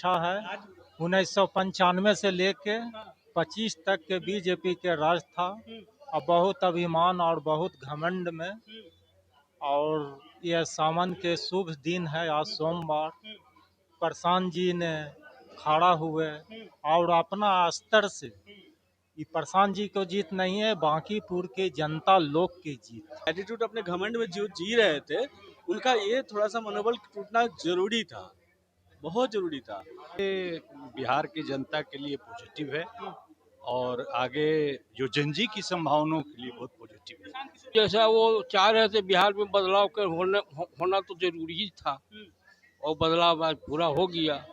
अच्छा है। 1995 से लेके 25 तक के बीजेपी के राज था। अब बहुत अभिमान और बहुत घमंड में, और यह सावन के शुभ दिन है। आज सोमवार प्रशांत जी ने खड़ा हुए और अपना स्तर से, ये प्रशांत जी को जीत नहीं है, बांकीपुर के जनता लोग की जीत। एटीट्यूड अपने घमंड में जो जी रहे थे, उनका ये थोड़ा सा मनोबल टूटना जरूरी था, बहुत जरूरी था। ये बिहार की जनता के लिए पॉजिटिव है और आगे जो जनजी की संभावनाओं के लिए बहुत पॉजिटिव है। जैसा वो चाह रहे थे बिहार में बदलाव कर होना तो जरूरी ही था, और बदलाव आज पूरा हो गया।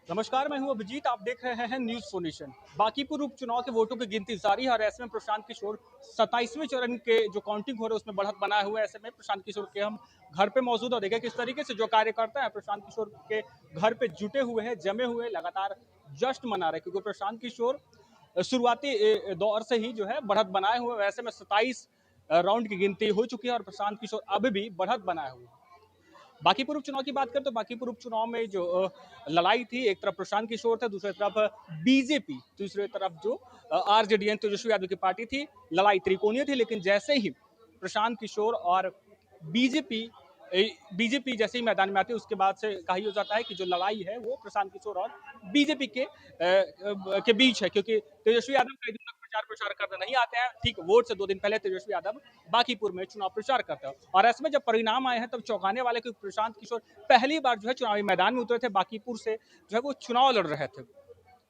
नमस्कार, मैं हूं अभिजीत। आप देख रहे हैं न्यूज फॉर नेशन। बांकीपुर उपचुनाव के वोटों की गिनती जारी है और ऐसे में प्रशांत किशोर 27वें चरण के जो काउंटिंग हो रहे हैं उसमें बढ़त बनाए हुए। ऐसे में प्रशांत किशोर के हम घर पे मौजूद और देखें किस तरीके से जो कार्यकर्ता है प्रशांत किशोर के घर पे जुटे हुए हैं, जमे हुए, लगातार जश्न मना रहे, क्योंकि प्रशांत किशोर शुरुआती दौर से ही जो है बढ़त बनाए हुए। वैसे में 27 राउंड की गिनती हो चुकी है और प्रशांत किशोर अभी भी बढ़त बनाए हुए। बांकीपुर उपचुनाव की बात करें तो बांकीपुर उपचुनाव में जो लड़ाई थी, एक तरफ प्रशांत किशोर थे, दूसरी तरफ बीजेपी, दूसरी तरफ जो आरजेडी तेजस्वी यादव की पार्टी थी। लड़ाई त्रिकोणीय थी, लेकिन जैसे ही प्रशांत किशोर और बीजेपी जैसे ही मैदान में आती है, उसके बाद से कहा हो जाता है कि जो लड़ाई है वो प्रशांत किशोर और बीजेपी के बीच है, क्योंकि तेजस्वी यादव कई दिन तक प्रचार करते नहीं आते हैं। ठीक वोट से 2 दिन पहले तेजस्वी यादव बांकीपुर में चुनाव प्रचार करते हैं, और ऐसे में जब परिणाम आए हैं तब चौंकाने वाले, क्योंकि प्रशांत किशोर पहली बार जो है चुनावी मैदान में उतरे थे, बांकीपुर से जो है वो चुनाव लड़ रहे थे।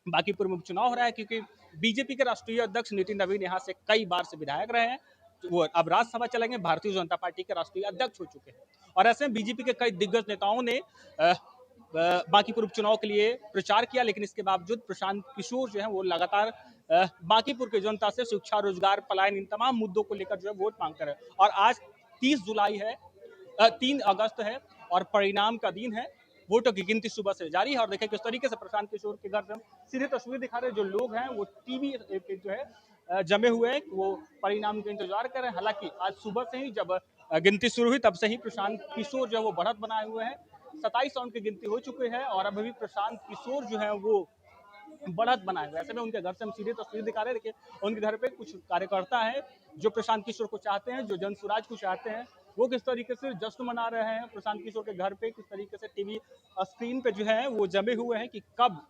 बांकीपुर में उपचुनाव हो रहा है क्योंकि बीजेपी के राष्ट्रीय अध्यक्ष नितिन नवीन यहाँ से कई बार से विधायक रहे हैं, वो अब राज्यसभा चलेंगे, भारतीय जनता पार्टी के राष्ट्रीय अध्यक्ष हो चुके हैं। और ऐसे में बीजेपी के कई दिग्गज नेताओं ने बांकीपुर उपचुनाव के लिए प्रचार किया, लेकिन इसके बावजूद प्रशांत किशोर जो है वो लगातार बांकीपुर की जनता से शिक्षा, रोजगार, पलायन, इन तमाम मुद्दों को लेकर जो है वोट मांग कर है। और आज 30 जुलाई है, 3 अगस्त है और परिणाम का दिन है। वोटों की गिनती सुबह से जारी है और देखें किस तरीके से प्रशांत किशोर के घर से हम सीधे तस्वीर दिखा रहे हैं। जो लोग हैं वो टीवी पे जो है जमे हुए हैं, वो परिणाम का इंतजार कर रहे हैं। हालांकि आज सुबह से ही जब गिनती शुरू हुई तब से ही प्रशांत किशोर जो है वो बढ़त बनाए हुए हैं। 27 राउंड की गिनती हो चुकी है और अभी भी प्रशांत किशोर जो है वो बढ़त बनाए हुए। ऐसे में उनके घर से हम सीधे तस्वीर दिखा रहे हैं। देखिए उनके घर पे कुछ कार्यकर्ता है जो प्रशांत किशोर को चाहते हैं, जो जनसुराज को चाहते हैं, वो किस तरीके से जश्न मना रहे हैं प्रशांत किशोर के घर पे, किस तरीके से टीवी स्क्रीन पे जो है वो जमे हुए हैं कि कब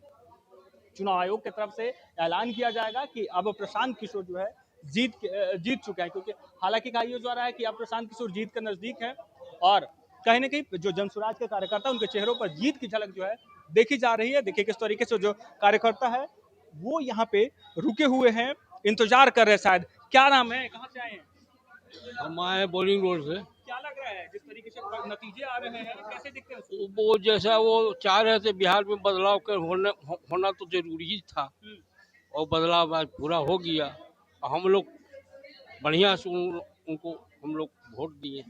चुनाव आयोग की तरफ से ऐलान किया जाएगा कि अब प्रशांत किशोर जो है जीत चुके हैं। क्योंकि हालांकि कहा यह जा रहा है कि अब प्रशांत किशोर जीत के नजदीक है और कहीं ना कहीं जो जनसुराज के कार्यकर्ता उनके चेहरों पर जीत की झलक जो है देखी जा रही है। देखिए किस तरीके से जो कार्यकर्ता है वो यहाँ पे रुके हुए हैं, इंतजार कर रहे हैं। शायद क्या नाम है, कहाँ से आए हैं? हम आए बोलिंग रोड से। क्या लग रहा है जिस तरीके से नतीजे आ रहे हैं, कैसे दिखते हैं? वो जैसा वो चाह रहे थे बिहार में बदलाव कर होना तो जरूरी ही था, और बदलाव आज पूरा हो गया। हम लोग बढ़िया से उनको हम लोग वोट दिए।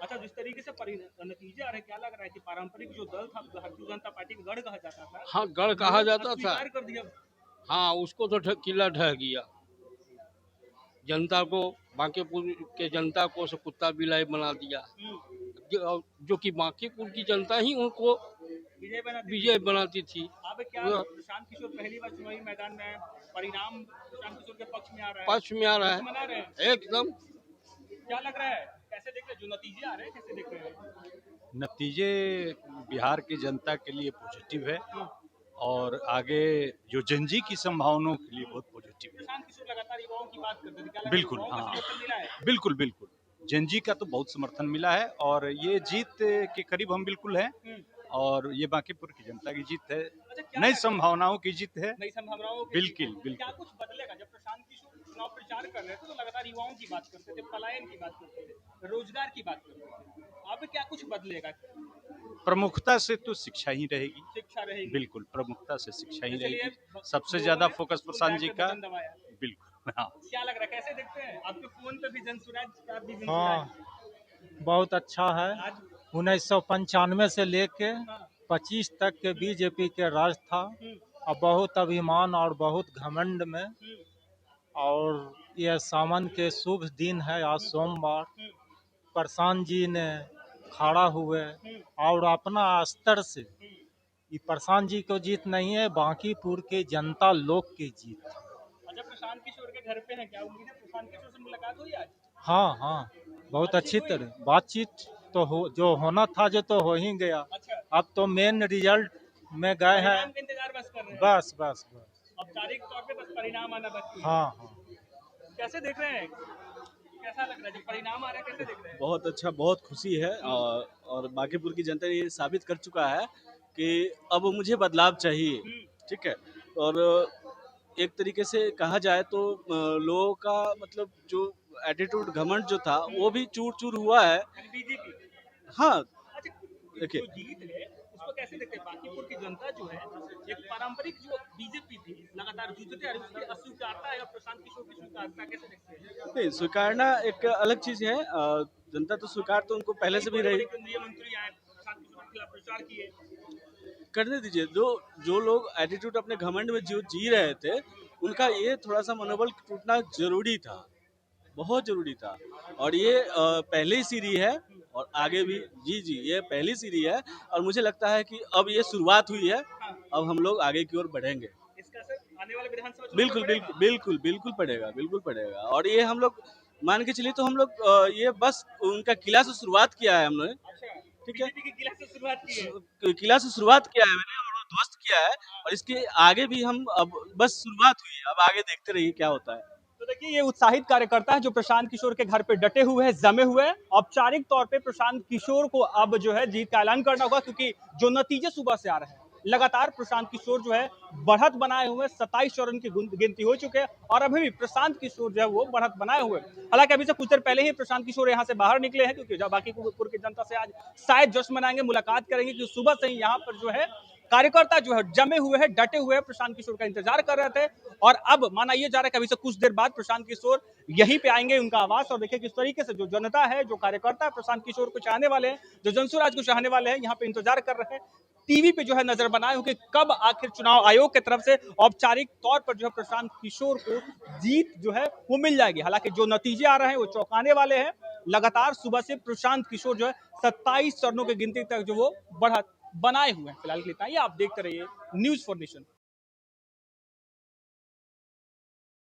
अच्छा, जिस तरीके से नतीजे आ रहे हैं, क्या लग रहा है कि पारंपरिक जो दल था भारतीय जनता पार्टी का गढ़ कहा जाता था, हाँ गढ़ कहा जाता था, कर दिया। हाँ उसको तो किला ढह गया। जनता को, बांकीपुर के जनता को से कुत्ता बिलाई बना दिया, जो कि बांकीपुर की जनता ही उनको विजय बनाती थी। अब क्या प्रशांत किशोर पहली बार चुनावी मैदान में, परिणाम प्रशांत किशोर के पक्ष में आ रहा है, मना रहे हैं एकदम। क्या लग रहा है, कैसे देख रहे हैं जो नतीजे आ रहे हैं, कैसे देख रहे हैं? नतीजे बिहार की जनता के लिए पॉजिटिव है और आगे जो जनजी की संभावनाओं के लिए बहुत पॉजिटिव है। प्रशांत किशोर लगातार युवाओं की बात करते थे, क्या बिल्कुल, हाँ, बिल्कुल बिल्कुल जनजी का तो बहुत समर्थन मिला है और ये जीत के करीब हम बिल्कुल हैं और ये बांकीपुर की जनता की जीत है। नई संभावनाओं की जीत है, नई संभावनाओं की। बिल्कुल बिल्कुल। क्या कुछ बदलेगा? जब प्रशांत किशोर चुनाव प्रचार कर रहे थे तो लगातार युवाओं की बात करते थे, पलायन की बात करते थे, रोजगार की बात करते थे, अब क्या कुछ बदलेगा? प्रमुखता से तो शिक्षा ही रहेगी, शिक्षा रहेगी, बिल्कुल प्रमुखता से शिक्षा ही रहेगी। सबसे ज्यादा फोकस प्रशांत जी का, बिल्कुल। हाँ, क्या लग रहा है, कैसे देखते हैं? आपके फोन पे भी जनसुराज भी? हाँ, बहुत अच्छा है। 1995 से लेके 25 तक के बीजेपी के राज था। अब बहुत अभिमान और बहुत घमंड में, और यह सावन के शुभ दिन है। आज सोमवार प्रशांत जी ने खड़ा हुए और अपना स्तर से, ये प्रशांत जी को जीत नहीं है, बांकीपुर के जनता लोग की जीत। अच्छा, प्रशांत किशोर के घर पे हैं, क्या उम्मीद है प्रशांत किशोर से मुलाकात हुई आज? हाँ हाँ, बहुत अच्छी हुई? तरह बातचीत तो जो होना था जो तो हो ही गया। अच्छा, अब तो मेन रिजल्ट में गए हैं। परिणाम का इंतजार बस कर रहे हैं। बस बस बस। औपचारिक तौर पे बस परिणाम आना बाकी है। हाँ हाँ, कैसे देख रहे हैं? कैसा लग रहा है जब परिणाम आ रहा है, कैसे देख रहे हैं? बहुत अच्छा, बहुत खुशी है और बांकीपुर की जनता ने ये साबित कर चुका है कि अब मुझे बदलाव चाहिए। ठीक है। और एक तरीके से कहा जाए तो लोगों का मतलब जो एटीट्यूड, घमंड जो था वो भी चूर चूर हुआ है। बीजेपी। हाँ, अच्छा, देखिए, जो जीत है उसको कैसे देखते हैं? बांकीपुर की जनता जो है, एक पारंपरिक जो बीजेपी थी लगातार जूझते आ रही, उसकी अस्वीकारता है और प्रशांत किशोर की स्वीकारता, कैसे देखते हैं? नहीं, स्वीकारना एक अलग चीज है। जनता तो स्वीकार तो उनको पहले से भी रही। केंद्रीय मंत्री आए, प्रशांत किशोर के खिलाफ प्रचार किए। करने दीजिए। जो जो लोग एटीट्यूड अपने घमंड में जी रहे थे, उनका ये थोड़ा सा मनोबल टूटना जरूरी था, बहुत जरूरी था। और ये पहली सीढ़ी है और आगे भी। जी जी, ये पहली सीढ़ी है और मुझे लगता है कि अब ये शुरुआत हुई है। अब हम लोग आगे की ओर बढ़ेंगे। इसका असर आने वाले विधानसभा चुनाव बिल्कुल में बिल्कुल पड़ेगा? बिल्कुल बिल्कुल पड़ेगा, बिल्कुल पड़ेगा। और ये हम लोग मान के चलिए तो हम लोग ये बस उनका किला से शुरुआत किया है हमने। अच्छा, ठीक है। बीजेपी की किला से शुरुआत की है। किला से शुरुआत किया है मैंने और वो ध्वस्त किया है। और इसके आगे भी हम अब बस शुरुआत हुई है, अब आगे देखते रहिए क्या होता है। तो देखिए, ये उत्साहित कार्यकर्ता है जो प्रशांत किशोर के घर पे डटे हुए हैं, जमे हुए हैं। औपचारिक तौर पे प्रशांत किशोर को अब जो है जीत का ऐलान करना होगा, क्योंकि जो नतीजे सुबह से आ रहे हैं लगातार प्रशांत किशोर जो है बढ़त बनाए हुए 27 चरण की गिनती हो चुके हैं और अभी भी प्रशांत किशोर जो है वो बढ़त बनाए हुए। हालांकि अभी से कुछ देर पहले ही प्रशांत किशोर यहाँ से बाहर निकले हैं, क्योंकि बांकीपुर की जनता से आज शायद जश्न मनाएंगे, मुलाकात करेंगे, क्योंकि सुबह से ही यहाँ पर जो है कार्यकर्ता जो है जमे हुए हैं, डटे हुए हैं, प्रशांत किशोर का इंतजार कर रहे थे। और अब माना यह जा रहा है कि अभी से कुछ देर बाद प्रशांत किशोर यहीं पे आएंगे, उनका आवास। और देखिए किस तरीके से जो जनता है, जो कार्यकर्ता है, प्रशांत किशोर को चाहने वाले हैं, जो जनसुराज को चाहने वाले हैं, यहाँ पे इंतजार कर रहे हैं, टीवी पे जो है नजर बनाए हो कि कब आखिर चुनाव आयोग की तरफ से औपचारिक तौर पर जो है प्रशांत किशोर को जीत जो है वो मिल जाएगी। हालांकि जो नतीजे आ रहे हैं वो चौंकाने वाले हैं। लगातार सुबह से प्रशांत किशोर जो है 27 चरणों की गिनती तक जो वो बढ़त बनाए हुए हैं। फिलहाल के लिए इतना ही। आप देखते रहिए न्यूज़ फॉर नेशन।